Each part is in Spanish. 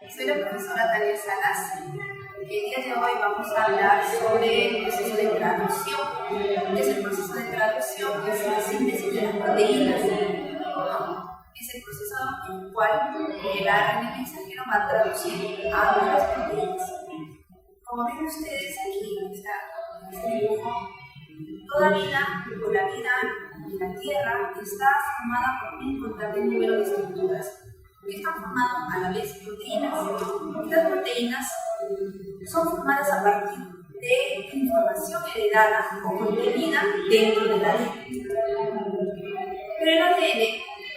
Soy la profesora Tania Salas. El día de hoy vamos a hablar sobre el proceso de traducción. ¿Qué es el proceso de traducción? Es la síntesis de las proteínas. Es el proceso en el cual el ARN mensajero va a traducir a nuevas proteínas. Como ven ustedes aquí en este dibujo, toda vida o la vida en la Tierra está formada por un incontable número de estructuras que están formando a la vez proteínas. Estas proteínas son formadas a partir de información heredada o contenida dentro del ADN. Pero el ADN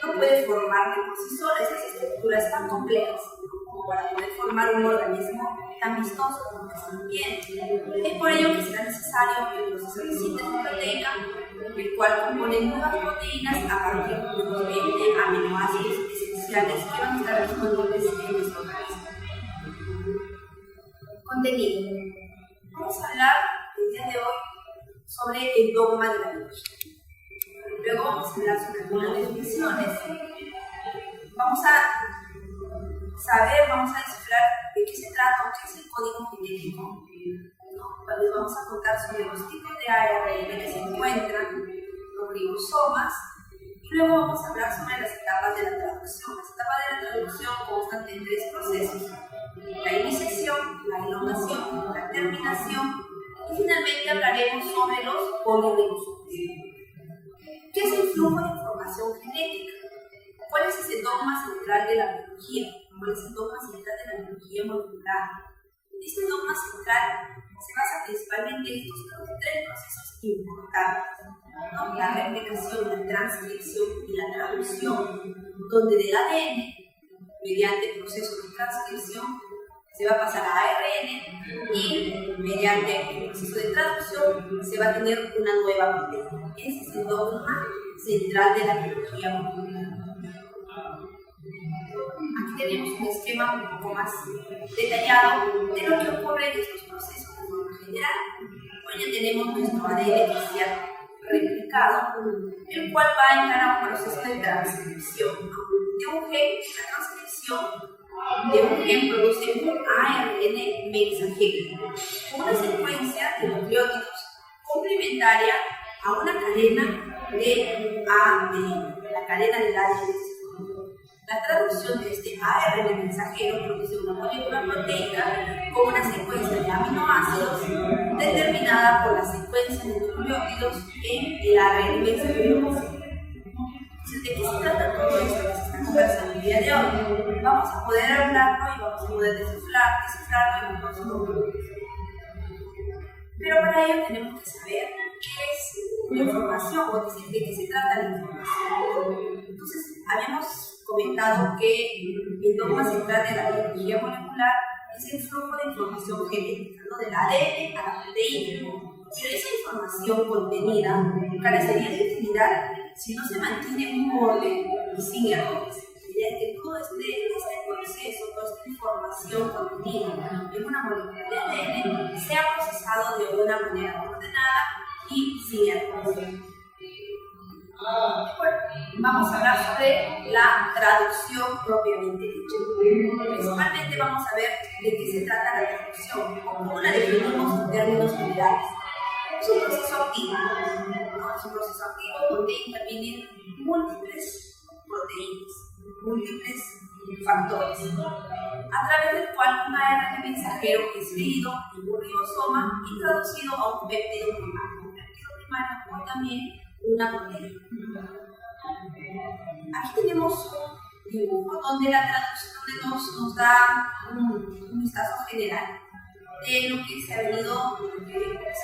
no puede formar de por sí sola esas estructuras tan complejas como para poder formar un organismo tan vistoso como es la piel. Es por ello que será necesario el proceso de síntesis proteica, el cual compone nuevas proteínas a partir de los 20 aminoácidos esenciales que van a estar disponibles en nuestro organismo. Contenido. Vamos a hablar el día de hoy sobre el dogma de la biología. Luego vamos a hablar sobre algunas definiciones. Vamos a descifrar de qué se trata o qué es el código genético. Les vamos a contar sobre los tipos de ARN que se encuentran, los ribosomas, y luego vamos a hablar sobre las etapas de la traducción. Las etapas de la traducción constan en 3 procesos: la iniciación, la elongación, la terminación, y finalmente hablaremos sobre los poliribosomas. ¿Qué es el flujo de información genética? ¿Cuál es ese dogma central de la biología? ¿Cuál es el dogma central de la biología molecular? Este dogma central se basa principalmente en estos 3 procesos importantes, ¿no? La replicación, la transcripción y la traducción, donde del ADN, mediante el proceso de transcripción, se va a pasar a ARN y mediante el proceso de traducción se va a tener una nueva proteína. Ese es el dogma central de la biología molecular. Aquí tenemos un esquema un poco más detallado de lo que ocurre en estos procesos de forma general. Hoy ya tenemos nuestro ADN que se ha replicado, el cual va a entrar a un proceso de transcripción. De un gen, la transcripción de un gen produce un ARN mensajero, una secuencia de nucleótidos complementaria a una cadena de ADN, la cadena del ADN. La traducción de este ARN mensajero produce una molécula proteica con una secuencia de aminoácidos determinada por la secuencia de nucleótidos en el ARN mensajero. Entonces, ¿de qué se trata todo esto que se está conversando el día de hoy? Vamos a poder hablarlo y vamos a poder descifrarlo en un próximo video. Pero para ello tenemos que saber qué es la información o de qué se trata la información. Entonces, habíamos comentado que el dogma central de la biología molecular es el flujo de información genética, ¿no? Del ADN a la proteína. Pero esa información contenida carecería de utilidad si no se mantiene un orden y sin errores. Ya que todo este proceso, toda esta información contenida en una molécula de ADN sea procesado de una manera ordenada y sin errores. Bueno, vamos a hablar sobre la traducción propiamente dicha. Principalmente vamos a ver de qué se trata la traducción o cómo la definimos en términos generales. Es un proceso activo, ¿no? Es un proceso activo donde intervienen múltiples proteínas, múltiples factores, a través del cual un ARN mensajero es leído en un ribosoma y traducido a un péptido primario. Un péptido primario o también una proteína. Aquí tenemos un dibujo donde la traducción nos da un vistazo general de lo que se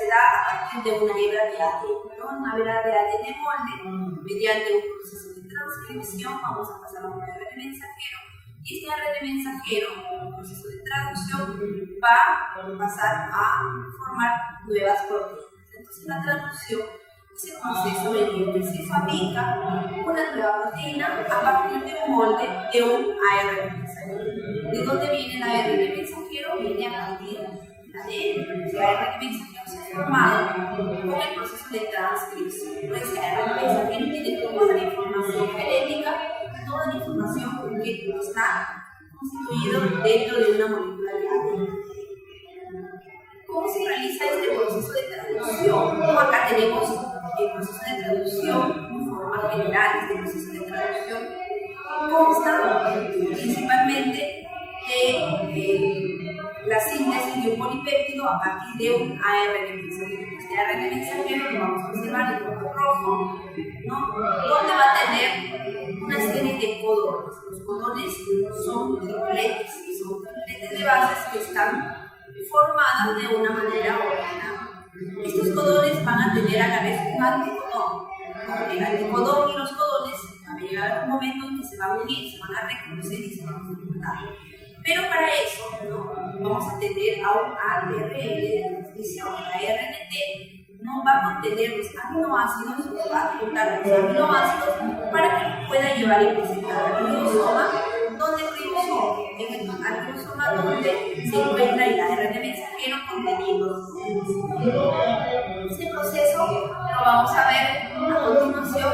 da a partir de una hebra de ADN, ¿no? Una hebra de ADN molde, mediante un proceso de transcripción, vamos a pasar a un ARN mensajero, y este ARN mensajero, en un proceso de traducción, va a pasar a formar nuevas proteínas. Entonces, la traducción es el proceso en el que se fabrica una nueva proteína a partir de un molde de un ARN mensajero. ¿De dónde viene el ARN mensajero? Viene a partir del ADN. El ARN mensajero se ha formado con el proceso de transcripción. Ese ARN mensajero tiene toda la información genética, toda la información que está constituido dentro de una molécula de ADN. ¿Cómo se realiza este proceso de traducción? Acá tenemos el proceso de traducción en forma general. Este proceso de traducción consta principalmente de la síntesis de un polipéptido a partir de un ARN mensajero. Este ARN mensajero lo vamos a observar en color rojo, ¿no? Donde va a tener una serie de codones. Los codones son tripletes de bases que están formadas de una manera ordenada. Estos codones van a tener a la vez un anticodón. El anticodón y los codones van a llegar un momento en que se van a unir, se van a reconocer y se van a juntar. Pero para eso, ¿no?, vamos a tener a un ARN de transmisión. La RNT no va a contener los aminoácidos, o va a juntar los aminoácidos para que pueda llevar y presentar al ribosoma, donde el ribosoma, donde se encuentra el ARN mensajero conteniendo los proteínas. Este proceso lo vamos a ver a continuación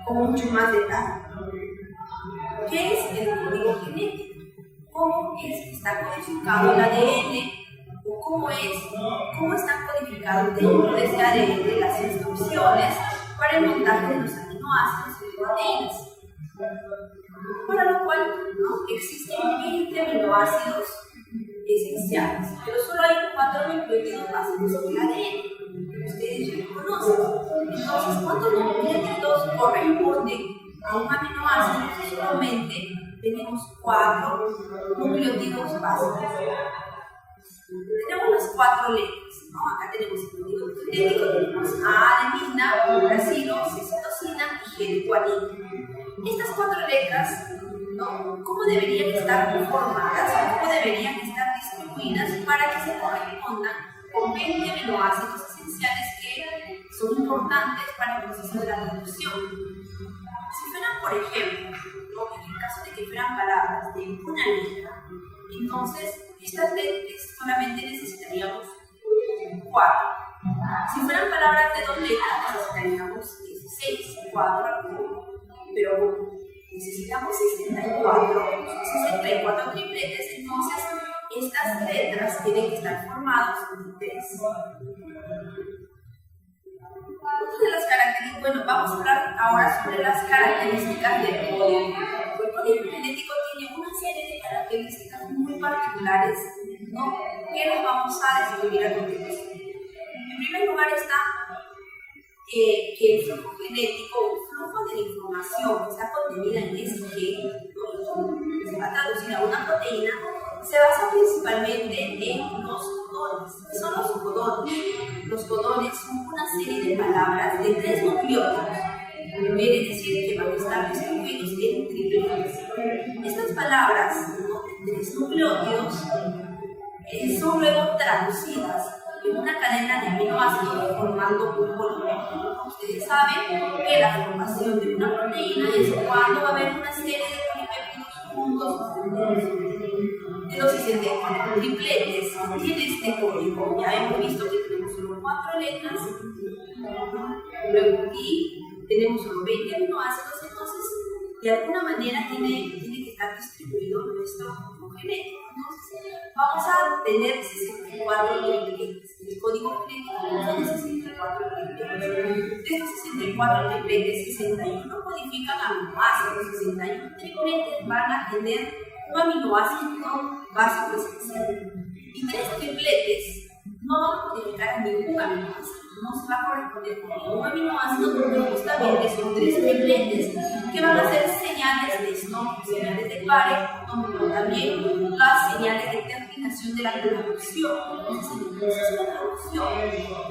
con mucho más detalle. ¿Qué es el código genético? ¿Cómo es que está codificado el ADN? ¿O cómo están codificados dentro de ese ADN las instrucciones para el montaje de los aminoácidos y proteínas? Para lo cual, ¿no?, existen 20 aminoácidos esenciales, pero solo hay 4 nucleótidos básicos en el ADN, que ustedes ya conocen. Entonces, ¿cuántos nucleótidos corresponden a un aminoácido? Solamente tenemos 4 nucleótidos básicos. Tenemos las 4 letras, ¿no? Acá tenemos el código genético, tenemos adenina, uracilo, C-citosina y G-guanina. Estas 4 letras, ¿no?, ¿cómo deberían estar conformadas? ¿Cómo deberían estar distribuidas para que se correspondan con 20 aminoácidos esenciales que son importantes para el proceso de la traducción? Si fueran, por ejemplo, ¿no?, en el caso de que fueran palabras de una letra, entonces estas letras solamente necesitaríamos 4. Si fueran palabras de 2 letras, necesitaríamos 16, 4, pero necesitamos 64 tripletes, entonces estas letras tienen que estar formadas en 3. De las características, bueno, vamos a hablar ahora sobre las características del código. El código genético tiene una serie de características muy particulares, ¿no?, que nos vamos a describir a continuación. En primer lugar está que el flujo genético, el flujo de la información que está contenida en ese gen, que se va a traducir a una proteína, se basa principalmente en los codones. ¿Qué son los codones? Los codones son una serie de palabras de 3 nucleótidos. Quiere decir que van a estar distribuidos en tripletes. Estas palabras, ¿no?, de 3 nucleótidos son luego traducidas en una cadena de aminoácidos formando un polipéptido. Ustedes saben que la formación de una proteína es cuando va a haber una serie de polipéptidos juntos de los 64 tripletes. Tiene este código. Ya hemos visto que tenemos solo 4 letras, luego aquí tenemos solo 20 aminoácidos, entonces de alguna manera tiene que estar distribuido nuestro genético. Entonces vamos a tener 64 tripletes. El código genético tiene 64 tripletes. De estos 64 tripletes, 61 codifican aminoácidos, 61 tripletes van a tener un aminoácido básico esencial. Y 3 tripletes no van a codificar ningún aminoácido. No se va a corresponder con ningún aminoácido porque justamente son 3 tripletes que van a ser señales de stop, señales de pare, pero también las señales de terminación de la traducción. Entonces, en el proceso de traducción,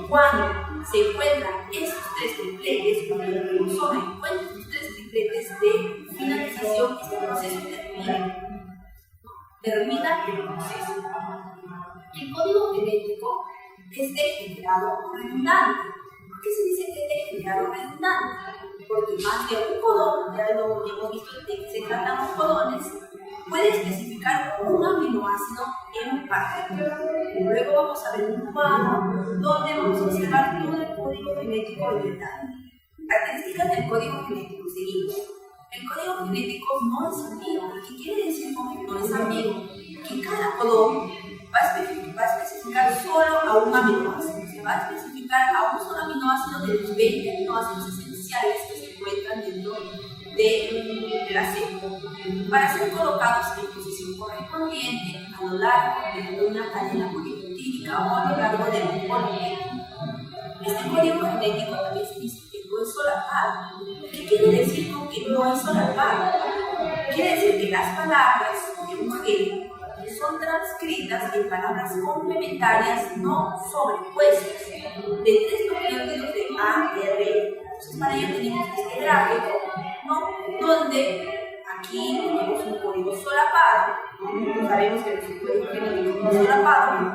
cuando se encuentran esos 3 tripletes, cuando el ribosoma encuentra esos 3 tripletes de finalización, este proceso termina el proceso. El código genético es degenerado redundante. ¿Por qué se dice que es degenerado redundante? Porque más de un codón, ya lo hemos visto de que se tratan los codones, puede especificar un aminoácido en particular. Luego vamos a ver un cuadro donde vamos a observar todo el código genético en detalle. Características del código genético seguimos. El código genético no es amigo. ¿Qué quiere decir con que no es amigo? Que cada codón va a especificar solo a un aminoácido. Se va a especificar a un solo aminoácido de los 20 aminoácidos esenciales que se encuentran dentro de la célula, para ser colocados en posición correspondiente a lo largo de una cadena polipeptídica o a lo largo de un polipeptídico. Este código genético también se dice que no es solapado. ¿Qué quiere decir con que no es solapado? Quiere decir que las palabras de un gen son transcritas en palabras complementarias no sobrepuestas de 3 nucleótidos de A y R. Entonces, para ello tenemos este gráfico, ¿no? Donde aquí tenemos un código solapado, ¿no? Sabemos que es un código genético solapado, en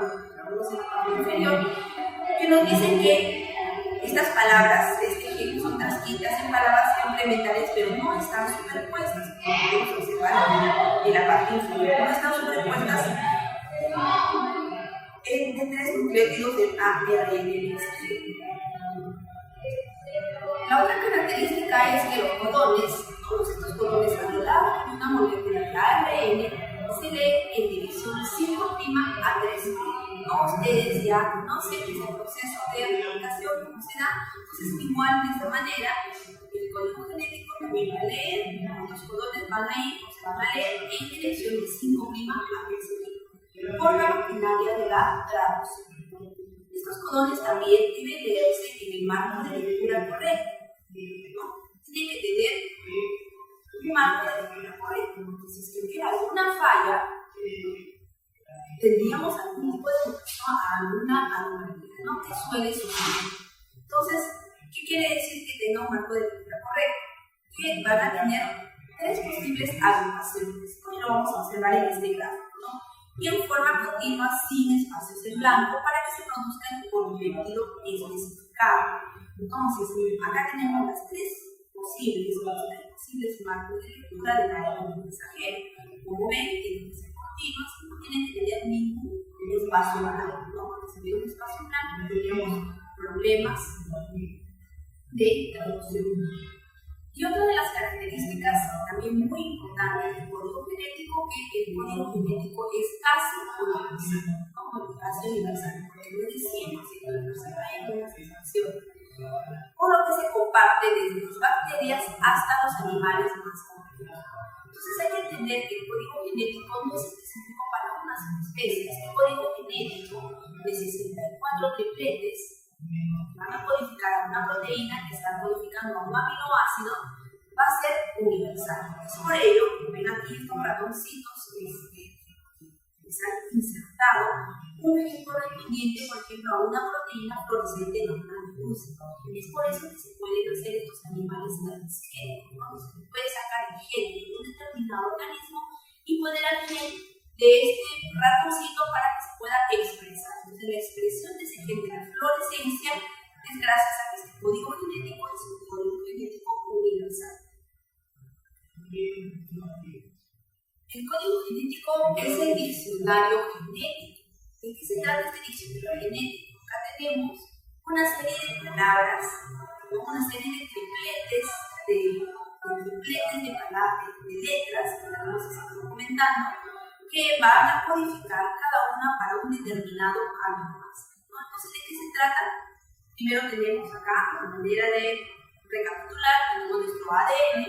la parte inferior, que nos dice que estas palabras de este gen son transcritas en palabras complementarias, pero no están superpuestas, como podemos observar en la parte inferior, no están superpuestas de 3 nucleótidos de A y R. La otra característica es que los codones, todos estos codones a lo largo de una molécula de ARN, se leen en dirección 5' a 3'. ¿No? Ustedes ya conocen ese proceso de replicación, cómo se da. Entonces, igual de esta manera, el código genético también va a leer, los codones van a ir, o se van a leer en dirección de 5' a 3' por la maquinaria de la traducción. Estos codones también deben leerse en el marco de lectura correcto, ¿no? Tienen que tener un marco de lectura correcto. Entonces, si hubiera alguna falla, tendríamos algún tipo de mutación a alguna anomalía, ¿no? Que suele suceder. Entonces, ¿qué quiere decir que tenga un marco de lectura correcto? Que van a tener 3 posibles agrupaciones, como lo vamos a observar en este gráfico, ¿no? Y en forma continua, sin espacios en blanco, para que se produzca el polipéptido especificado. Entonces, acá tenemos las 3 posibles marcos de lectura del ARN mensajero. Como ven, tienen que ser continuos y no tienen que tener ningún espacio blanco, ¿no? Porque si hubiera un espacio blanco, tendríamos problemas de traducción. Y otra de las características también muy importantes del código genético es que el código genético es casi universal, ¿no? Casi universal, porque no es 100% universal, hay algunas excepciones, por lo que se comparte desde las bacterias hasta los animales más complejos. Entonces hay que entender que el código genético no es específico para una sola especie. Este código genético de 64 tripletes van a codificar a una proteína que está codificando a un aminoácido, va a ser universal. Es por ello, ven aquí estos ratoncitos que se han insertado un gen correspondiente, por ejemplo, a una proteína fluorescente en una luz. Es por eso que se pueden hacer estos animales transgénicos, ¿no? Se puede sacar el gen de un determinado organismo y poner al gen de este ratoncito para que se pueda expresar. Entonces, la expresión de ese gen de la fluorescencia es gracias a que este código genético es un código genético universal. El código genético es el diccionario genético. ¿De qué se trata este diccionario genético? Acá tenemos una serie de palabras, una serie de tripletes de palabras, de letras, que vamos a estar comentando, que van a codificar cada una para un determinado aminoácido, ¿no? Entonces, ¿de qué se trata? Primero tenemos acá, de manera de recapitular, tenemos nuestro ADN,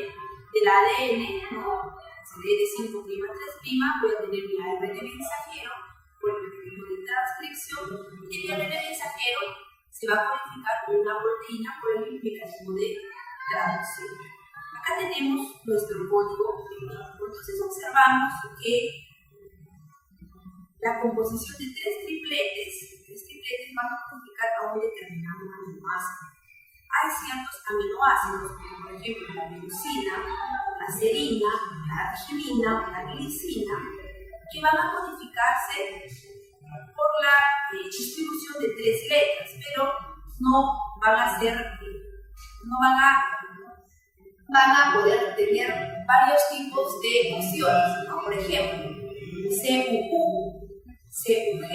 del ADN, ¿no? Se lee de 5' a 3', voy a tener mi ARN mensajero, por el mecanismo de transcripción, y el ARN mensajero se va a codificar con una proteína por el mecanismo de traducción. Acá tenemos nuestro código genético. Entonces observamos que la composición de 3 tripletes van a codificar a un determinado aminoácido. Hay ciertos aminoácidos, como por ejemplo la leucina, la serina, la arginina o la glicina, que van a codificarse por la distribución de 3 letras, pero no van a poder tener varios tipos de opciones, ¿no? Por ejemplo, CUU, CUG,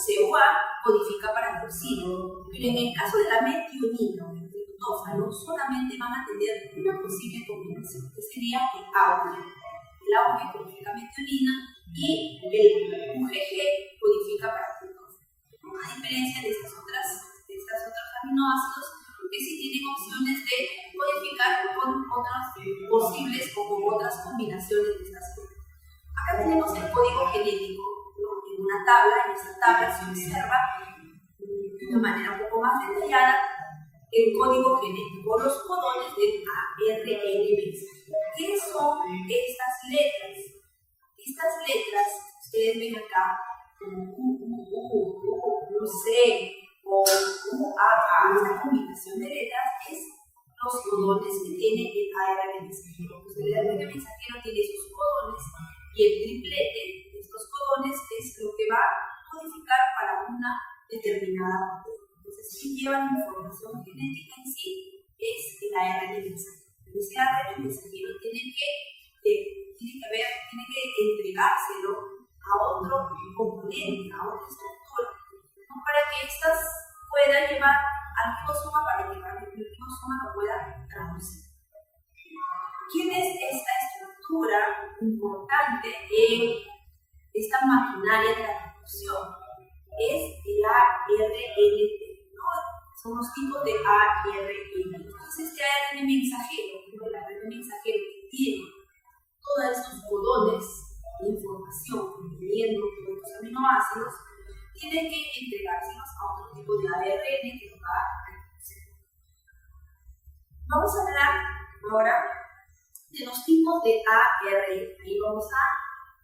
CUA codifica para leucina, pero en el caso de la metionina, fructosa, no solamente van a tener una posible combinación, que sería el auge. El auge codifica metionina y el UGG codifica para fructosa. A diferencia de estos otros aminoácidos que sí tienen opciones de codificar con otras posibles o con otras combinaciones de estas cosas. Acá tenemos el código genético, ¿no? En una tabla. En esta tabla se observa de una manera un poco más detallada el código genético, los codones del ARN mensajero. ¿Qué son estas letras? Estas letras, ustedes ven acá, un C o un AA, esta combinación de letras es los codones que tiene el ARN mensajero. Pues el ARN mensajero tiene sus codones y el triplete de estos codones es lo que va a codificar para una determinada proteína. Entonces, si lleva la información genética en sí, es el ARN mensajero. Ese ARN mensajero tiene que entregárselo a otro componente, a otra estructura, ¿no? Para que éstas puedan llevar al ribosoma, para que el ribosoma lo pueda traducir. ¿Quién es esta estructura importante en esta maquinaria de la traducción? Es el ARNT, ¿no? Son los tipos de ARN. Entonces, este ARN mensajero, el ARN mensajero que tiene todos estos codones de información conteniendo todos los aminoácidos, tiene que entregárselos a otro tipo de ARN que lo va a traducir. Vamos a hablar ahora de los tipos de ARN. Ahí vamos a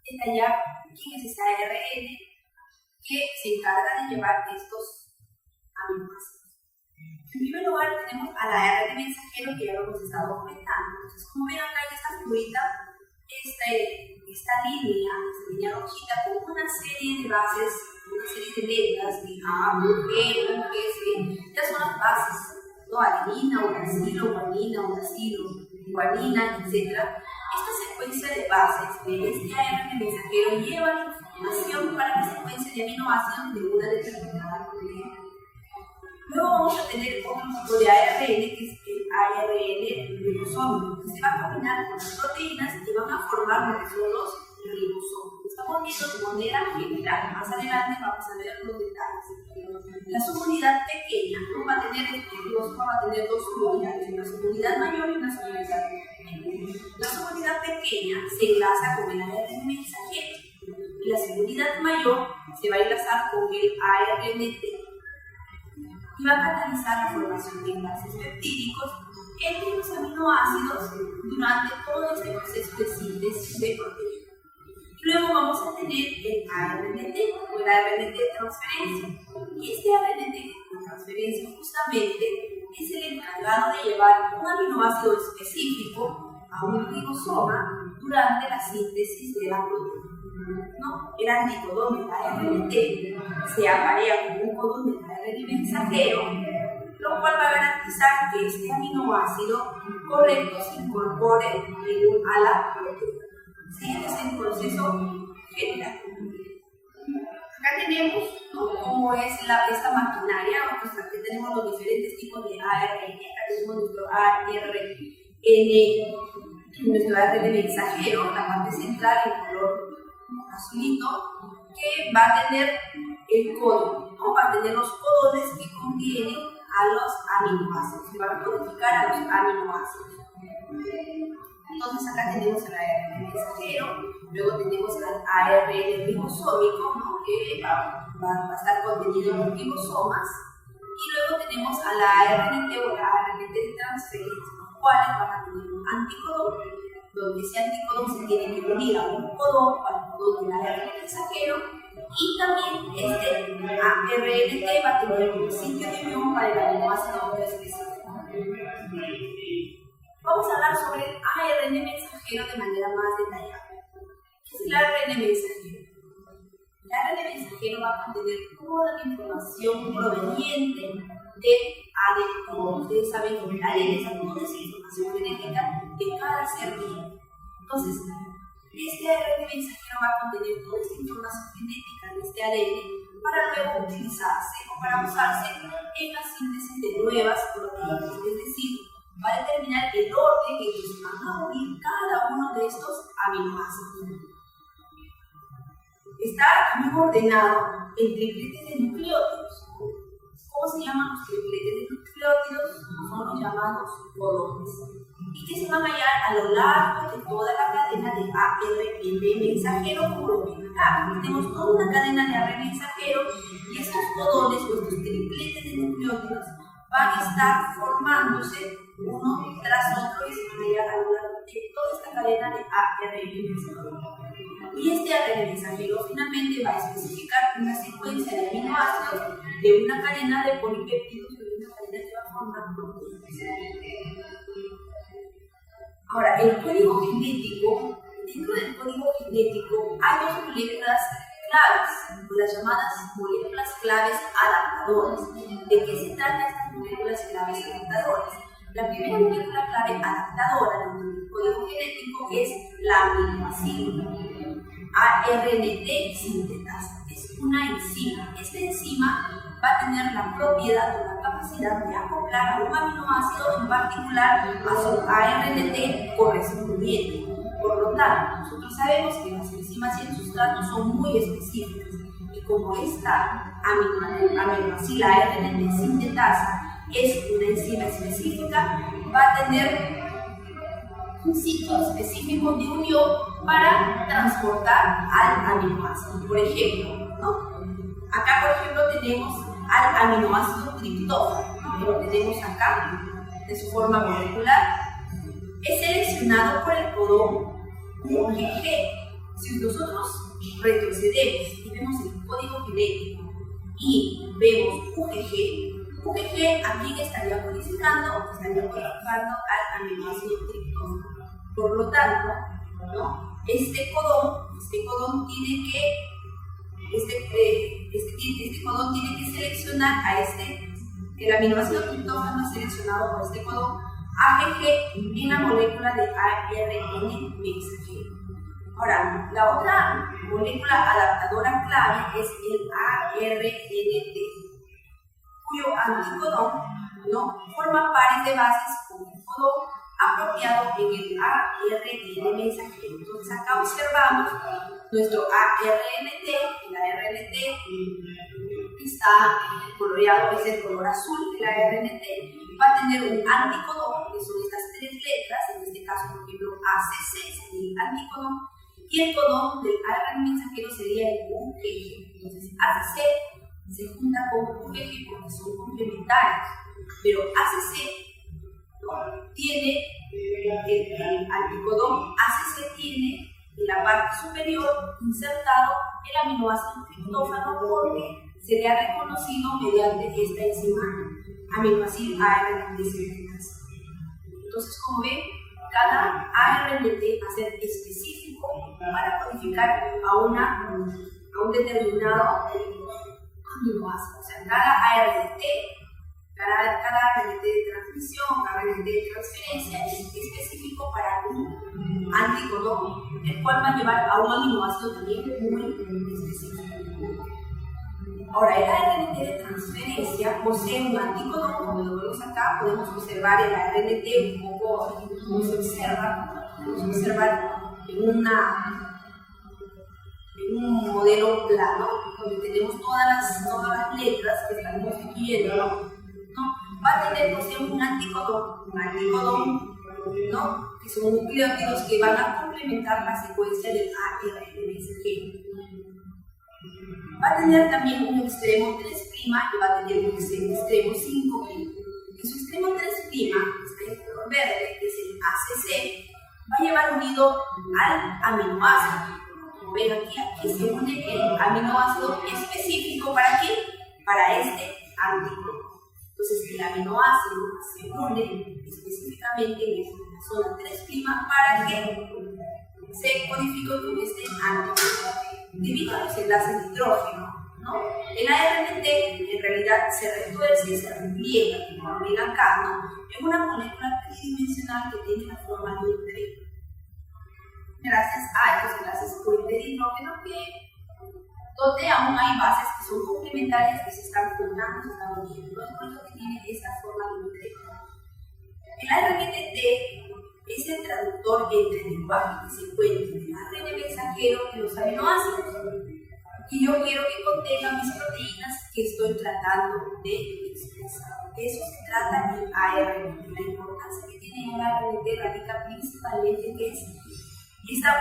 detallar quién es ese ARN que se encarga de llevar estos aminoácidos. En primer lugar tenemos al ARN mensajero, que ya lo hemos estado comentando. Entonces, como ven acá en esta figurita, esta línea rojita con una serie de bases, una serie de letras de A, U, G, U, G, C, ya son las bases, ¿no? Adenina, uracilo, guanina, uracilo, guanina, etc. Esta secuencia de bases de este ARN mensajero lleva la información para la secuencia de aminoácidos de una determinada proteína. Luego vamos a tener otro tipo de ARN, que es el ARN ribosómico, que se va a combinar con las proteínas y van a formar lo que son los ribosomas. Lo estamos viendo de manera general. Más adelante vamos a ver los detalles. La subunidad pequeña no va a tener, el ribosoma va a tener dos subunidades, una subunidad mayor y una subunidad pequeña. La subunidad pequeña se enlaza con el ARN mensajero y la subunidad mayor se va a enlazar con el ARNT. Y va a catalizar la formación de enlaces peptídicos entre los aminoácidos durante todo este proceso de síntesis de proteína. Luego vamos a tener el ARNT o el ARNT de transferencia. Y este ARNT de transferencia justamente es el encargado de llevar un aminoácido específico a un ribosoma durante la síntesis de la proteína, ¿no? El anticodón del ARNT se aparea con un codón del ARN mensajero, lo cual va a garantizar que este aminoácido correcto se incorpore a la proteína. ¿Sí? Este es el proceso general. Acá tenemos, ¿no?, cómo es esta maquinaria. Pues aquí tenemos los diferentes tipos de ARN. Acá tenemos nuestro ARN mensajero, la parte central en color azulito, que va a tener el código, ¿no? Va a tener los codones que contienen a los aminoácidos, que van a codificar a los aminoácidos. Entonces acá tenemos el ARN mensajero, luego tenemos el ARN ribosómico, ¿no?, que va a estar contenido en los ribosomas, y luego tenemos a la ARNT o la ARNT de transferencia, los cuales van a tener un anticodón, donde ese anticodón se tiene que unir a un codón para el codón del ARN mensajero, y también este ARNT va a tener un sitio de unión para el aminoácido específico. Vamos a hablar sobre el ARN mensajero de manera más detallada. ¿Qué es el ARN mensajero? El ARN mensajero va a contener toda la información proveniente del ADN. Como ustedes saben, el ADN es toda esa información genética de cada ser vivo. Entonces, Este ARN mensajero va a contener toda esta información genética de este ADN para luego utilizarse o para usarse en la síntesis de nuevas proteínas. Es decir, va a determinar el orden en que se van a unir cada uno de estos aminoácidos. Está también ordenado en tripletes de nucleótidos. ¿Cómo se llaman los tripletes de nucleótidos? Son los llamados codones. Y que se van a hallar a lo largo de toda la cadena de ARN mensajero, como lo ven acá. Tenemos toda una cadena de ARN mensajero y estos codones, o estos tripletes de nucleótidos, van a estar formándose uno tras otro y se van a hallar a lo largo de toda esta cadena de ARN mensajero. Y este ARN mensajero finalmente va a especificar una secuencia de aminoácidos de una cadena de polipéptidos o de una cadena que va a formar proteínas. Ahora, el código genético, dentro del código genético hay dos moléculas claves, las llamadas moléculas claves adaptadoras. ¿De qué se tratan estas moléculas claves adaptadoras? La primera molécula clave adaptadora dentro del código genético es la aminoácido ARNT sintetasa. Es una enzima. Esta enzima va a tener la propiedad o la capacidad de acoplar a un aminoácido en particular a su ARNT correspondiente. Por lo tanto, nosotros sabemos que las enzimas y el sustrato son muy específicas y como esta aminoácido ARNT sintetasa es una enzima específica, va a tener un sitio específico de unión para transportar al aminoácido. Por ejemplo, acá por ejemplo tenemos al aminoácido triptófano, que lo tenemos acá de su forma molecular. Es seleccionado por el codón UGG. Si nosotros retrocedemos y vemos el código genético y vemos UGG aquí estaría codificando al aminoácido triptófano. Por lo tanto, este codón tiene que este codón tiene que seleccionar a el aminoácido triptófano es seleccionado por este codón AGG en la molécula de ARN mensajero. Ahora, la otra molécula adaptadora clave es el ARNT, cuyo anticodón forma pares de bases con el codón apropiado en el ARN mensajero. Entonces acá observamos nuestro ARNT, el ARNT está coloreado, es el color azul, el ARNT va a tener un anticodón, que son estas tres letras, en este caso por ejemplo ACC sería el anticodón, y el codón del ARN mensajero sería el UGG. Entonces ACC se junta con UGG porque son complementarios, pero ACC tiene el anticodón ACC tiene en la parte superior insertado el aminoácido triptófano porque sería reconocido mediante esta enzima aminoácido ARNT sintetasa. Entonces, como ven, cada ARNT va a ser específico para codificar a un determinado aminoácido. O sea, cada ARNT de transmisión, cada ARNT de transferencia es específico para un anticodón, el cual va a llevar a un aminoácido también muy específico. Ahora, el ARNT de transferencia posee un anticodón, como lo vemos acá, podemos observar el ARNT un poco como se observa, podemos observar en un modelo plano, donde tenemos todas las letras que están constituyendo, va a tener un anticodón, que son nucleótidos que van a complementar la secuencia del ARN mensajero. Va a tener también un extremo 3' y va a tener un extremo 5'. En su extremo 3', que está en color verde, que es el ACC, va a llevar unido al aminoácido. Como ven aquí se une el aminoácido específico ¿para qué? Para este anticodón. Entonces el aminoácido se une específicamente en la zona 3' para que se codifique con este anticodón. Debido a los enlaces de hidrógeno, el ARNT en realidad se retuerce y se repliega, como ven acá, en una molécula tridimensional que tiene la forma de un tren. gracias a estos enlaces puentes de hidrógeno donde aún hay bases que son complementarias que se están juntando, se están uniendo. Es por eso que tiene esta forma de nucleótido. El RNT es el traductor entre el lenguaje que se encuentra en el ARN mensajero y los aminoácidos. Y yo quiero que contenga mis proteínas que estoy tratando de expresar. De eso se trata el ARNT. La importancia que tiene el ARNT radica principalmente en que esta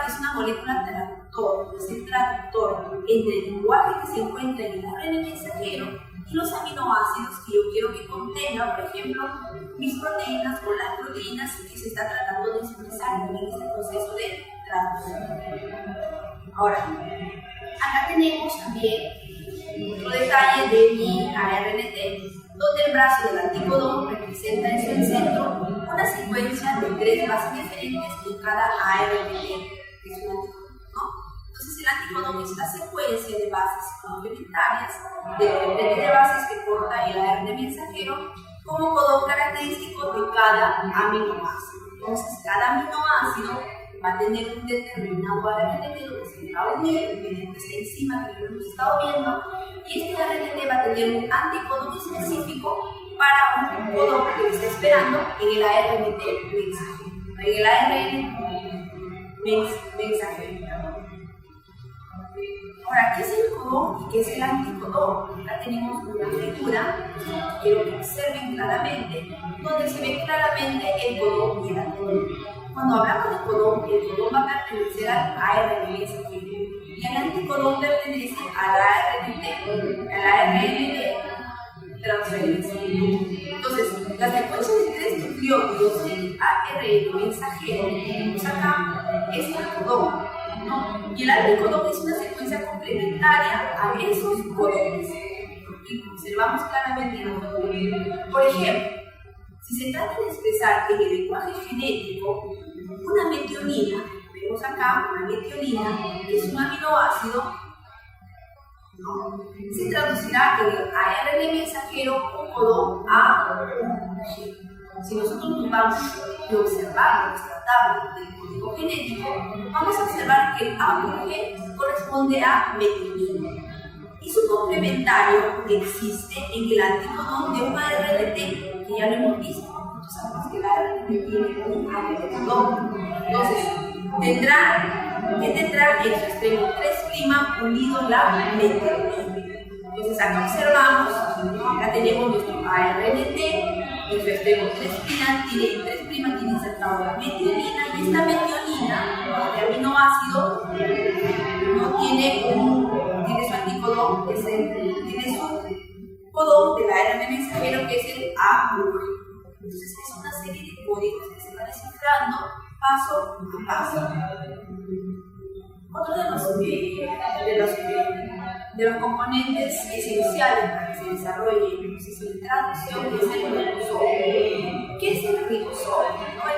es una molécula traductor, es el traductor entre el lenguaje que se encuentra en el ARN mensajero y los aminoácidos que yo quiero que contengan, por ejemplo, mis proteínas o las proteínas que se está tratando de expresar en este proceso de traducción. Ahora, acá tenemos también otro detalle de mi ARNT, donde el brazo del anticodón representa en su centro una secuencia de 3 bases diferentes en cada ARNT, que es un anticodón, ¿no? Entonces el anticodón es la secuencia de bases complementarias de bases que porta el ARN mensajero como codón característico de cada aminoácido. Entonces cada aminoácido va a tener un determinado ARNT donde se va a unir mediante esta enzima que hemos estado viendo, y este ARNT va a tener un anticodón específico para un codón que está esperando en el ARNT mensajero. En el ARN mensajero. Ahora, ¿qué es el codón y qué es el anticodón? Acá tenemos una figura, quiero que observen claramente, donde se ve claramente el codón y el anticodón. Cuando hablamos de codón, el codón va a pertenecer al ARN mensajero y el anticodón pertenece al ARN de transferencia. Entonces, la secuencia de 3 nucleótidos del ARN mensajero que tenemos acá es el codón, ¿no? Y el anticodón es una secuencia complementaria a esos codones. Y observamos claramente en la figura. Por ejemplo, si se trata de expresar en el lenguaje genético una metionina, vemos acá una metionina, que es un aminoácido, ¿no? Se traducirá en el ARN mensajero con codón A u G. Si nosotros nos vamos a observar nuestra tabla del código genético, vamos a observar que el A u G corresponde a metionina. Y su complementario existe en el anticodón de un ARNT, que ya lo hemos visto. Nosotros sabemos que el ARNT tiene un anticodón. Entonces, tendrá en su extremo 3' unido la metionina. Entonces, acá observamos, acá tenemos nuestro ARNT, en su extremo 3' tiene insertado la metionina, y esta metionina, de aminoácido, no tiene su anticodón, tiene su codón del ARN mensajero, que es el AUG. Entonces es una serie de códigos que se van descifrando paso a paso. Otro de los componentes esenciales para que se desarrolle el proceso de traducción es el ribosoma. ¿Qué es el ribosoma?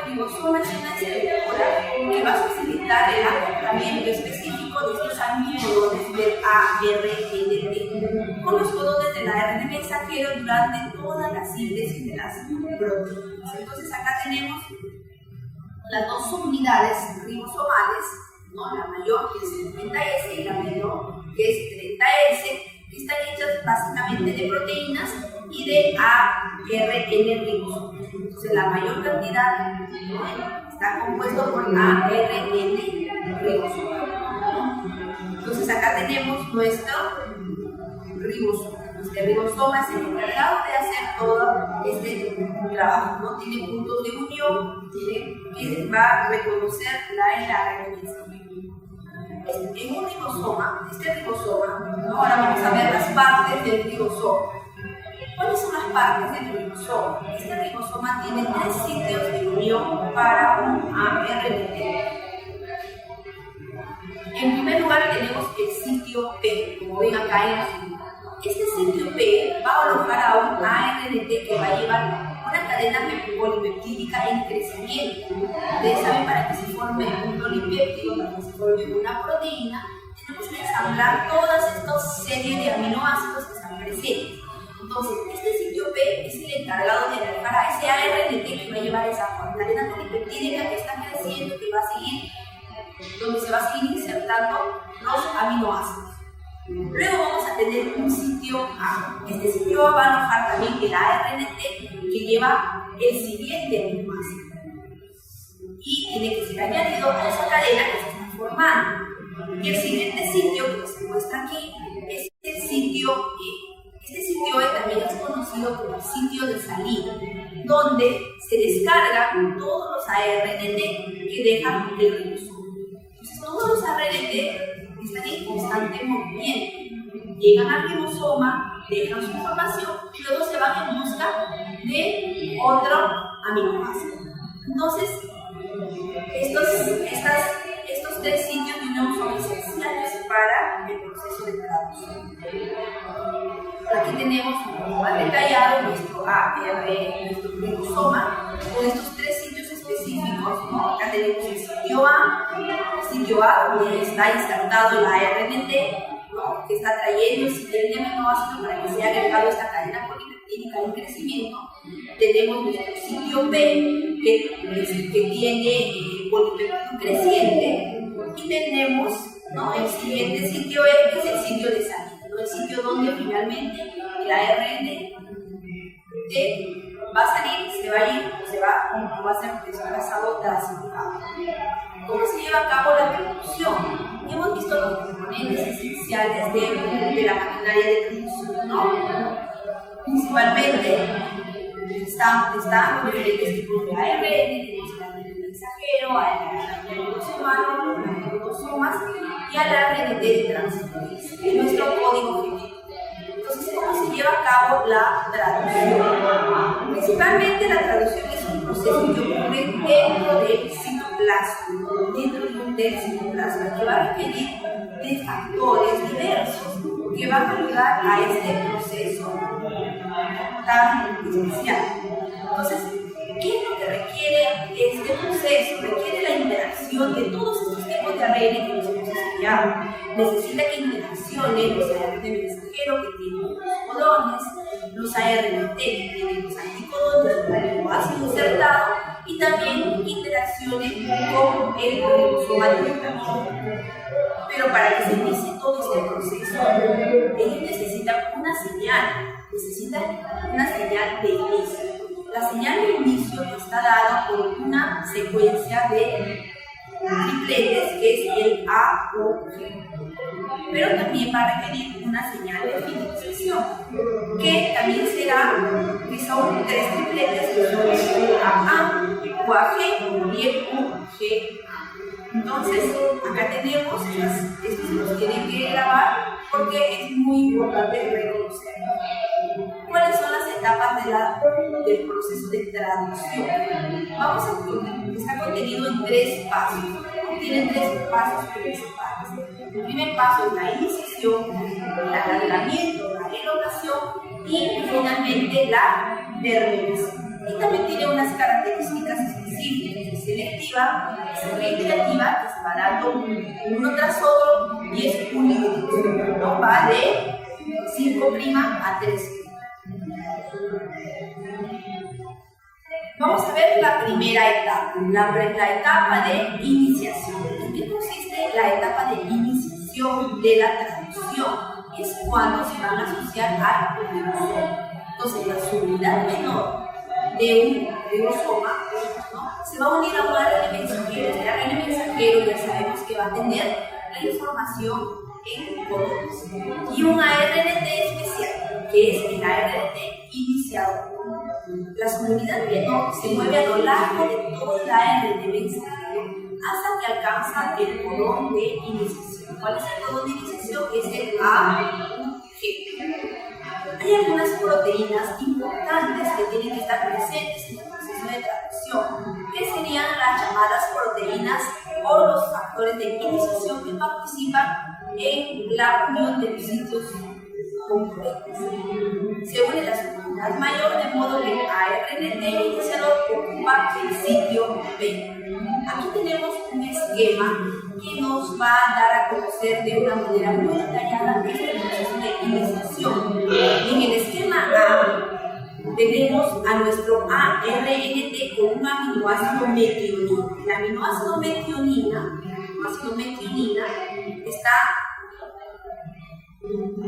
El ribosoma es una estructura que va a facilitar el acoplamiento específico de estos anticodones del ARNT con los codones del ARN mensajero durante toda la síntesis de las proteínas. Entonces acá tenemos las 2 subunidades ribosomales, ¿no? La mayor, que es el 30S, y la menor, que es 30S, que están hechas básicamente de proteínas y de ARN ribosoma. Entonces la mayor cantidad, ¿no? Está compuesto por ARN ribosoma. Entonces acá tenemos nuestro ribosoma. Este ribosoma es el encargado de hacer todo este trabajo, ¿no? Tiene puntos de unión, que va a reconocer el ARN mensajero. En un ribosoma, ¿no? Ahora vamos a ver las partes del ribosoma. ¿Cuáles son las partes del ribosoma? Este ribosoma tiene 3 sitios de unión para un ARNT. En primer lugar tenemos el sitio P, como ven acá en la figura. Este sitio P va a alojar a un ARNT que va a llevar una cadena polipeptídica en crecimiento. Ustedes saben, para que se forme un polipéptido, para que se forme una proteína, tenemos que ensamblar todas estas series de aminoácidos que están presentes. Entonces, este sitio P es el encargado de alojar a ese ARNT que va a llevar esa cadena polipeptídica que está creciendo, que va a seguir donde se va a seguir insertando los aminoácidos. Luego vamos a tener un sitio A. Este sitio A va a alojar también el ARNT que lleva el siguiente aminoácido. Y tiene que ser añadido a esa cadena que se está formando. Y el siguiente sitio que se muestra aquí es el sitio E. Este sitio E también es conocido como el sitio de salida, donde se descargan todos los ARNT que dejan el ribosoma. Entonces, todos los ARNT están en constante movimiento. Llegan al ribosoma, dejan su información y luego se van en busca de otro aminoácido. Entonces, estos tres sitios son esenciales para el proceso de traducción. Aquí tenemos más detallado nuestro ribosoma con estos tres sitios específicos, ¿no? Acá tenemos el sitio A donde está insertado el ARNT, ¿no? Que está trayendo el siguiente aminoácido para que sea agregado a esta cadena polipeptídica en crecimiento. Tenemos nuestro sitio B que tiene polipeptídico creciente, y tenemos, ¿no?, el siguiente sitio E, que es el sitio de salida, ¿no?, el sitio donde finalmente el ARNT va a salir, se va a ir, o va a ser desplazado clasificado. ¿Cómo se lleva a cabo la traducción? Hemos visto los componentes esenciales de la maquinaria de traducción, ¿no? Principalmente están los diferentes tipos de ARN, tenemos el ARN mensajero, al ribosomas y al ARNT de tránsito, en nuestro código genético. Entonces, ¿cómo se lleva a cabo la traducción? Principalmente la traducción es un proceso que ocurre dentro del citoplasma, que va a requerir de factores diversos que van a ayudar a este proceso tan especial. Entonces, ¿qué es lo que requiere este proceso? Requiere la interacción de todos estos tipos de ARN que nos hemos estudiado. Necesita que interaccionen los ARN mensajeros que tienen los codones, los ARNT que tienen los anticodones, el aminoácido insertado, y también interaccionen con el ribosoma directamente. Pero para que se inicie todo este proceso, ellos necesitan una señal de inicio. La señal de inicio está dada por una secuencia de tripletes que es el A, O, G. Pero también va a requerir una señal de finalización, que también que son tres tripletes, que son el AA, el UAG y el UGA. Entonces, acá tenemos, estos los tienen que grabar porque es muy importante reconocer cuáles son las etapas del proceso de traducción. Está contenido en tres pasos, ¿no? Tiene tres pasos principales. El primer paso es la iniciación, el alargamiento, la elongación y finalmente la terminación. Y también tiene unas características específicas, es selectiva, es reiterativa, que se va dando uno tras otro y es unidireccional, ¿no? Va de 5' a 3'. Vamos a ver la primera etapa, la etapa de iniciación. ¿En qué consiste la etapa de iniciación de la traducción? Es cuando se van a asociar al ribosoma. Entonces, la subunidad menor de un ribosoma, ¿no?, se va a unir a un ARN mensajero. Este ARN mensajero ya sabemos que va a tener la información en codones. Y un ARNT especial, que es el ARNT iniciador. La subunidad menor se mueve a lo largo de todo el ARN mensajero hasta que alcanza el codón de iniciación. ¿Cuál es el codón de iniciación? Es el AUG. Hay algunas proteínas importantes que tienen que estar presentes en el proceso de traducción, que serían las llamadas proteínas o los factores de iniciación que participan en la unión de los sitios complejos. Se une la subunidad mayor de modo que el ARNT iniciador ocupa el sitio B. Aquí tenemos un esquema que nos va a dar a conocer de una manera muy detallada este proceso de iniciación. En el esquema A tenemos a nuestro ARNT con un aminoácido metionina. El aminoácido metionina aminoácido metionina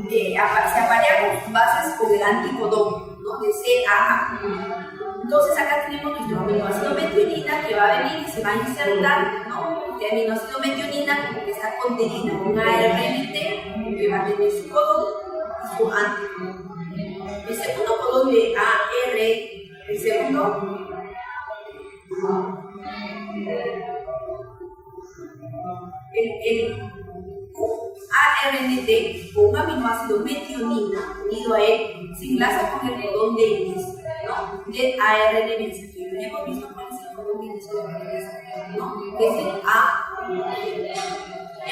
se aparea con sus bases con el anticodón, ¿no? De CAA. Entonces acá tenemos nuestro aminoácido metionina que va a venir y se va a insertar, ¿no? Este aminoácido metionina que está contenido en un ARNT que va a tener su codón y su anticodón. El segundo codón de AR, el segundo ARNT con un aminoácido metionina unido a él se enlaza con el codón de inicio, ¿no? Del ARN mensajero. Ya hemos visto cuál es el codón de inicio del ARN mensajero, ¿no? Que es el A,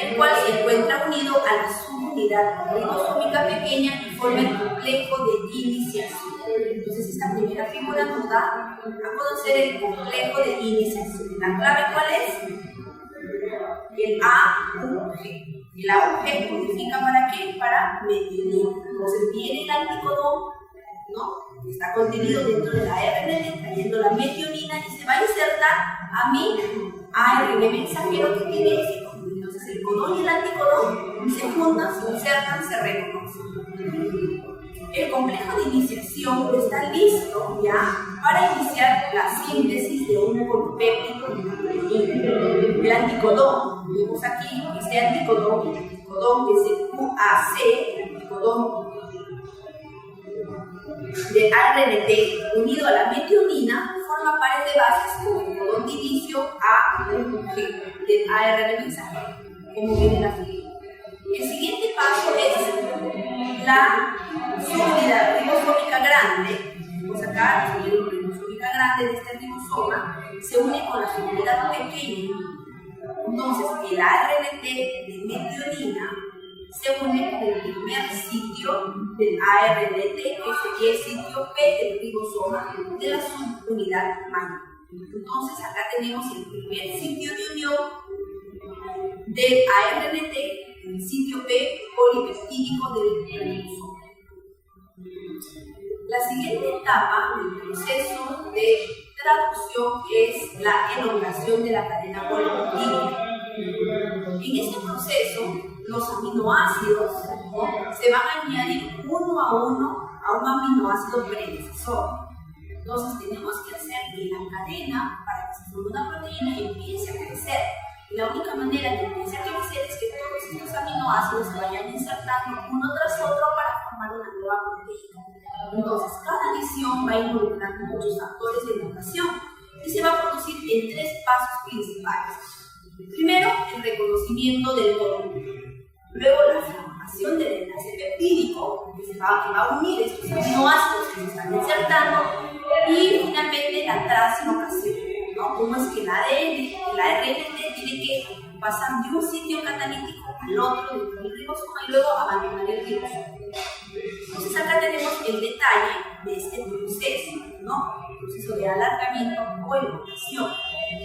el cual se encuentra unido a la subunidad ribosómica pequeña y forma el complejo de iniciación. Entonces esta primera figura nos da a conocer el complejo de iniciación. ¿La clave cuál es? El AUG. El AUG codifica ¿para qué? Para metionina. Entonces viene el anticodón, ¿no? Que está contenido dentro de la ARN, trayendo la metionina y se va a insertar a mi ARN mensajero que tiene ese codón. Entonces el codón y el anticodón se juntan, se insertan, se reconocen. El complejo de iniciación está listo ya para iniciar la síntesis de un polipéptido de la proteína. El anticodón, vemos aquí, este anticodón, el anticodón que es el UAC, el anticodón de ARNT unido a la metionina, forma pares de bases con el codón de inicio AUG del ARN mensajero, como viene en la figura. El siguiente paso es la subunidad ribosómica grande. Pues acá, la ribosómica grande de este ribosoma se une con la subunidad pequeña. Entonces, el ARNT de metionina se une con el primer sitio del ARNT, que sería el sitio P del ribosoma de la subunidad mayor. Entonces, acá tenemos el primer sitio de unión del ARNT, el sitio P polipeptídico del ribosoma. La siguiente etapa del proceso de traducción es la elongación de la cadena polipeptídica. En este proceso, los aminoácidos, ¿no?, se van a añadir uno a uno a un aminoácido predecesor. Entonces, tenemos que hacer que la cadena, para que se forme una proteína, empiece a crecer. Y la única manera que empiece a crecer es que todos estos aminoácidos se vayan insertando uno tras otro para formar una nueva proteína. Entonces, cada adición va a involucrar muchos factores de elongación y se va a producir en tres pasos principales. Primero, el reconocimiento del codón. Luego, la formación del enlace peptídico, que va a unir estos aminoácidos que se están insertando. Y finalmente, la translocación, ¿no? Cómo es que el ARNT tiene que pasar de un sitio catalítico al otro dentro del ribosoma y luego abandonar el ribosoma. Entonces acá tenemos el detalle de este proceso, ¿no? El proceso de alargamiento o elongación,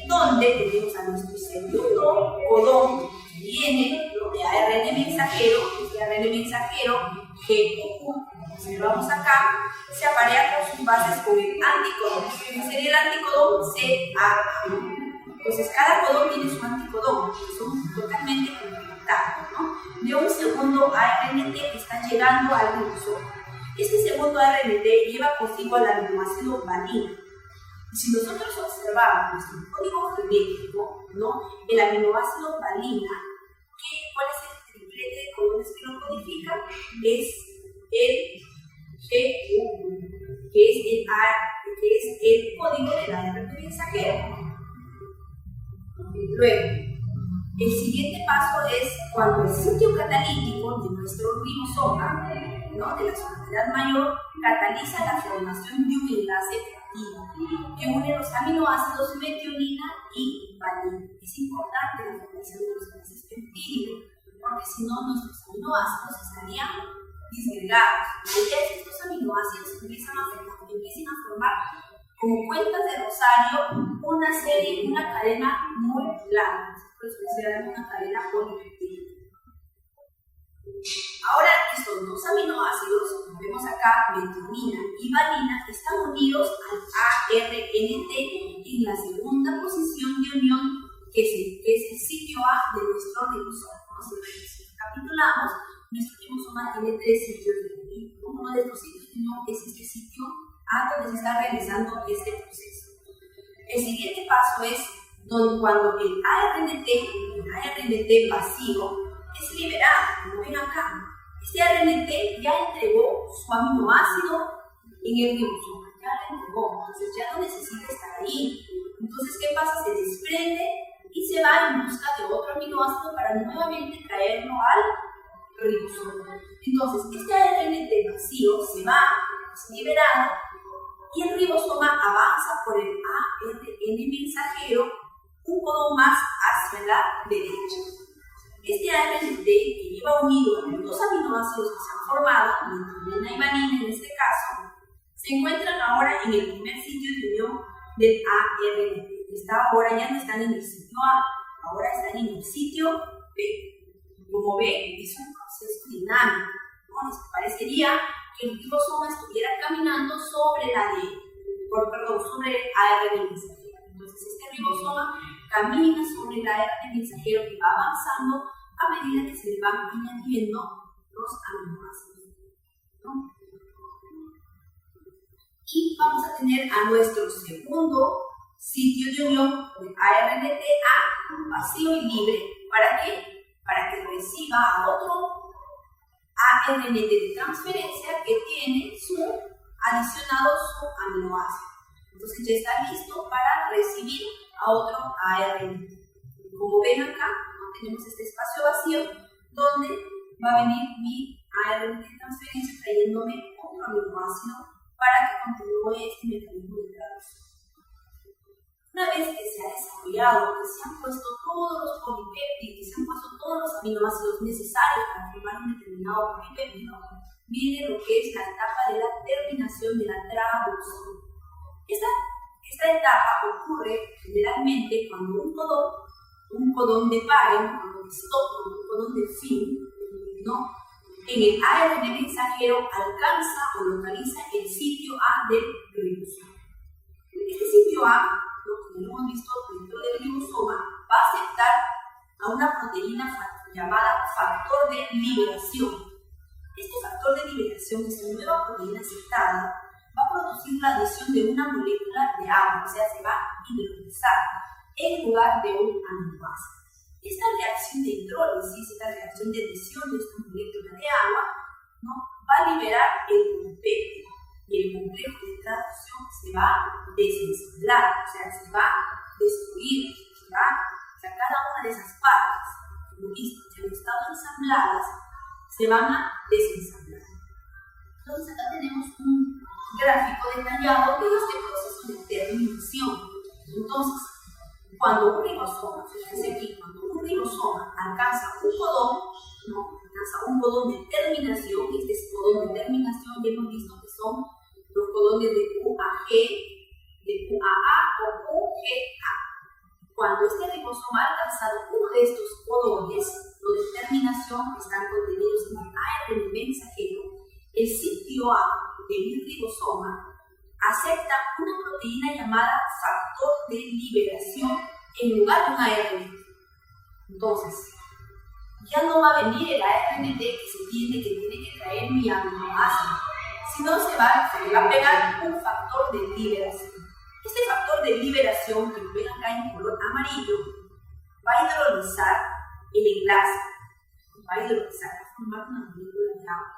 donde tenemos a nuestro segundo codón que viene, ¿no?, de ARN mensajero, este ARN mensajero GUU. Observamos acá, se aparea con sus bases con el anticodón. ¿Qué sería el anticodón? CAA. Entonces, cada codón tiene su anticodón, que son totalmente complementarios, ¿no? De un segundo ARNT que está llegando al ribosoma. Este segundo ARNT lleva consigo al aminoácido valina. Y si nosotros observamos nuestro código genético, ¿no?, el aminoácido valina, ¿cuál es el triplete de codones que lo codifica? Es el GU, que es el código del ARN mensajero. Luego, el siguiente paso es cuando el sitio catalítico de nuestro ribosoma, ¿no?, de la subunidad mayor, cataliza la formación de un enlace peptídico que une los aminoácidos metionina y valina. Es importante la formación de los enlaces peptídicos, porque si no, nuestros aminoácidos estarían disgregados. La idea es que estos aminoácidos empiecen a formar como cuentas de rosario una cadena muy larga. Por eso se llama una cadena polipeptídica. Ahora, estos dos aminoácidos, como vemos acá, metionina y valina, están unidos al ARNT en la segunda posición de unión que es el sitio A de nuestro ribosoma. Si recapitulamos, nuestro ribosoma tiene 3 sitios de unión. Uno de estos sitios de unión es este sitio A donde se está realizando este proceso. El siguiente paso es cuando el ARNT vacío es liberado, como ven acá. Este ARNT ya entregó su aminoácido en el ribosoma, ya lo entregó, entonces ya no necesita estar ahí. Entonces, ¿qué pasa? Se desprende y se va en busca de otro aminoácido para nuevamente traerlo al ribosoma. Entonces, este ARNT vacío se va, es liberado, y el ribosoma avanza por el ARN mensajero un codón más hacia la derecha. Este ARNT que lleva unido a los dos aminoácidos que se han formado, nitrogenina y valina en este caso, se encuentran ahora en el primer sitio de unión del ARNT. Ahora ya no están en el sitio A, ahora están en el sitio B. Como ven, es un proceso dinámico. ¿No? Les parecería que el ribosoma estuviera caminando sobre el ARN mensajero. Entonces, este ribosoma camina sobre el ARN mensajero que va avanzando a medida que se le van añadiendo los aminoácidos. ¿No? Y vamos a tener a nuestro segundo sitio de unión del ARNT vacío y libre. ¿Para qué? Para que reciba a otro ARNT de transferencia que tiene adicionado su aminoácido. Entonces ya está listo para recibir a otro ARNT. Como ven acá, tenemos este espacio vacío donde va a venir mi ARNT de transferencia trayéndome otro aminoácido para que continúe este mecanismo de traducción. Una vez que se ha desarrollado, que se han puesto todos los polipéptidos, que se han puesto todos los aminoácidos necesarios para formar un determinado polipéptido, viene lo que es la etapa de la terminación de la traducción. Esta etapa ocurre generalmente cuando un codón de paren, un codón de fin, ¿no? En el ARN mensajero alcanza o localiza el sitio A del ribosoma. Este sitio A, lo que hemos visto dentro del ribosoma, va a aceptar a una proteína llamada factor de liberación. Este factor de liberación, esta nueva proteína aceptada, va a producir la adición de una molécula de agua, o sea, se va a hidrolizar en lugar de un aminoácido. Esta reacción de hidrólisis, esta reacción de adición de esta molécula de agua, ¿no? Va a liberar el polipéptido y el complejo de traducción se va a desensamblar, o sea, se va a destruir, o sea, cada una de esas partes que han estado ensambladas se van a desensamblar. Entonces acá tenemos un gráfico detallado de este proceso de terminación. Entonces, cuando un ribosoma, fíjense aquí, cuando un ribosoma alcanza un codón, ¿no? Alcanza un codón de terminación, este es codón de terminación, ya hemos visto que son los codones de U a G, de U a A o U, G, A. Cuando este ribosoma ha alcanzado uno de estos codones, los de terminación que están contenidos en el ARN mensajero, el sitio A del ribosoma acepta una proteína llamada factor de liberación en lugar de un ARN. Entonces, ya no va a venir el ARNT que tiene que traer mi aminoácido, sino se le va a pegar un factor de liberación. Este factor de liberación, que lo ven acá en color amarillo, va a hidrolizar el enlace, va a formar una molécula de agua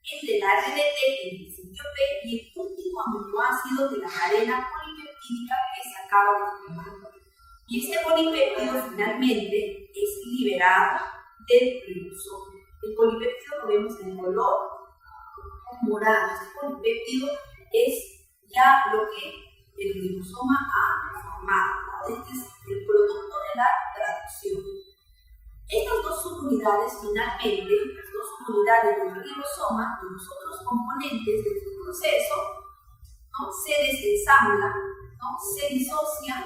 entre el ARNT en el sitio P y el último aminoácido de la cadena polipeptídica que se acaba de formar. Y este polipéptido finalmente es liberado del ribosoma. El polipéptido lo vemos en color morado. Este polipéptido es ya lo que el ribosoma ha formado. Este es el producto de la traducción. Estas dos subunidades finalmente, las dos subunidades del ribosoma y los otros componentes de este proceso, ¿no? Se desensamblan, ¿no? Se disocian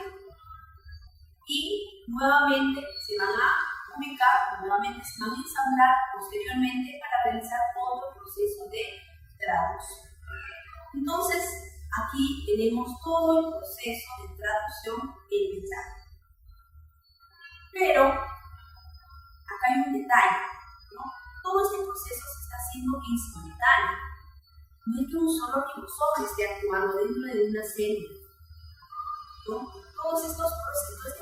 y nuevamente se van a ubicar, nuevamente se van a ensamblar posteriormente para realizar otro proceso de traducción. Entonces, aquí tenemos todo el proceso de traducción en mensaje. Pero acá hay un detalle, ¿no? Todo este proceso se está haciendo en simultáneo. No es que un solo ribosoma esté actuando dentro de una célula, ¿no? Todo este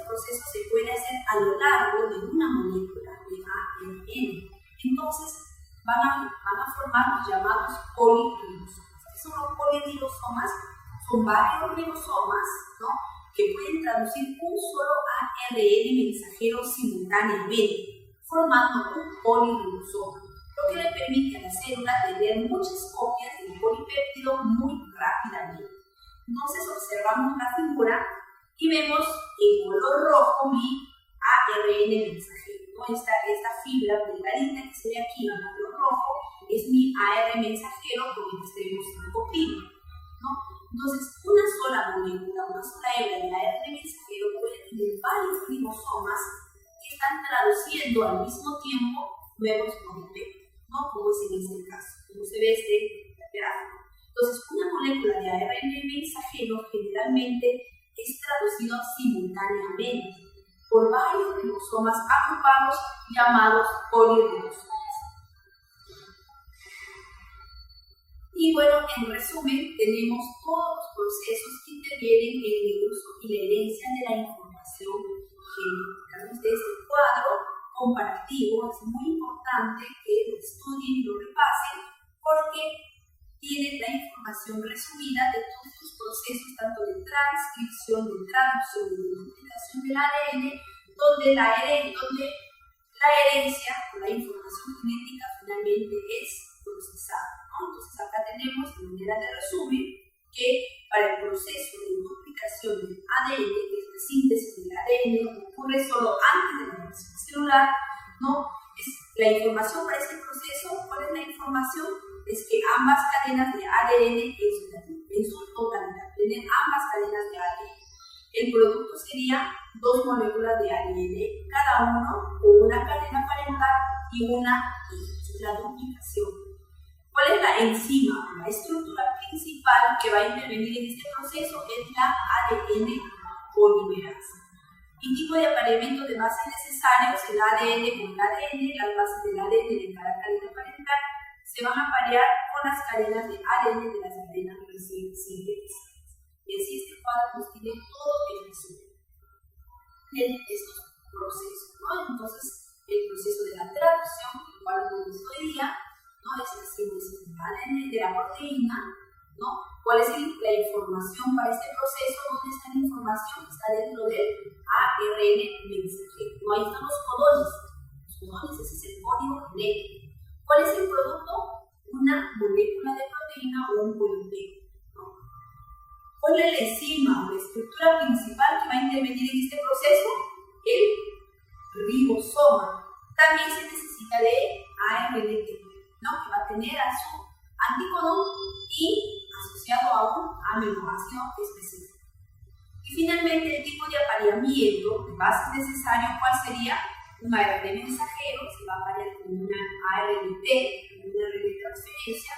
proceso se puede hacer a lo largo de una molécula de ARN. Entonces, van a formar los llamados poliribosomas. ¿Qué son los poliribosomas? Son varios ribosomas, ¿no?, que pueden traducir un solo ARN mensajero simultáneamente, formando un poliribosoma, lo que le permite a la célula tener muchas copias del polipéptido muy rápidamente. Entonces observamos la figura y vemos en color rojo mi ARN mensajero, ¿no? Esta fibra delgadita que se ve aquí en color rojo es mi ARN mensajero con el extremo 5', ¿no? Entonces, una sola molécula, una sola hebra de ARN mensajero puede tener varios ribosomas que están traduciendo al mismo tiempo nuevos polipéptidos, ¿no?, como es en este caso, como se ve este gráfico. Entonces, una molécula de ARN mensajero generalmente es traducido simultáneamente por varios ribosomas agrupados llamados poliribosomas. Y bueno, en resumen, tenemos todos los procesos que intervienen en el uso y la herencia de la información genética. Desde este cuadro comparativo es muy importante que lo estudien y lo repasen porque tienen la información resumida de todos los procesos, tanto de transcripción, de traducción y de duplicación del ADN, donde la herencia o la información genética finalmente es procesada, ¿no? Entonces acá tenemos, de manera de resumen, que para el proceso de duplicación del ADN, que es la síntesis del ADN, ocurre solo antes de la división celular, ¿no? La información para este proceso, ¿cuál es la información? Es que ambas cadenas de ADN en su totalidad, tienen ambas cadenas de ADN. El producto sería dos moléculas de ADN, cada uno con una cadena parental y una hija, la duplicación. ¿Cuál es la enzima? La estructura principal que va a intervenir en este proceso es la ADN polimerasa. ¿Qué tipo de apareamiento de bases necesarios? El ADN con el ADN, las bases del ADN de cada cadena parental se van a parear con las cadenas de ADN de las cadenas recién sintetizadas. Y así este cuadro nos tiene todo el resumen de estos procesos, ¿no? Entonces, el proceso de la traducción, el cual hemos visto hoy día, ¿no?, es la síntesis del ADN de la proteína, ¿no? ¿Cuál es la información para este proceso? ¿Dónde está la información? Está dentro del ARN mensajero. ¿No? Ahí están los codones. Los codones, ese es el código genético. ¿Cuál es el producto? Una molécula de proteína o un polipéptido, ¿no? ¿Cuál es la enzima o la estructura principal que va a intervenir en este proceso? El ribosoma. También se necesita de ARN, ¿no?, que va a tener a su anticodón y asociado a un aminoácido específico. Y finalmente, el tipo de apareamiento de bases necesario, ¿cuál sería? Un ARN mensajero se va a aparear con una ARNT, una red de transferencia,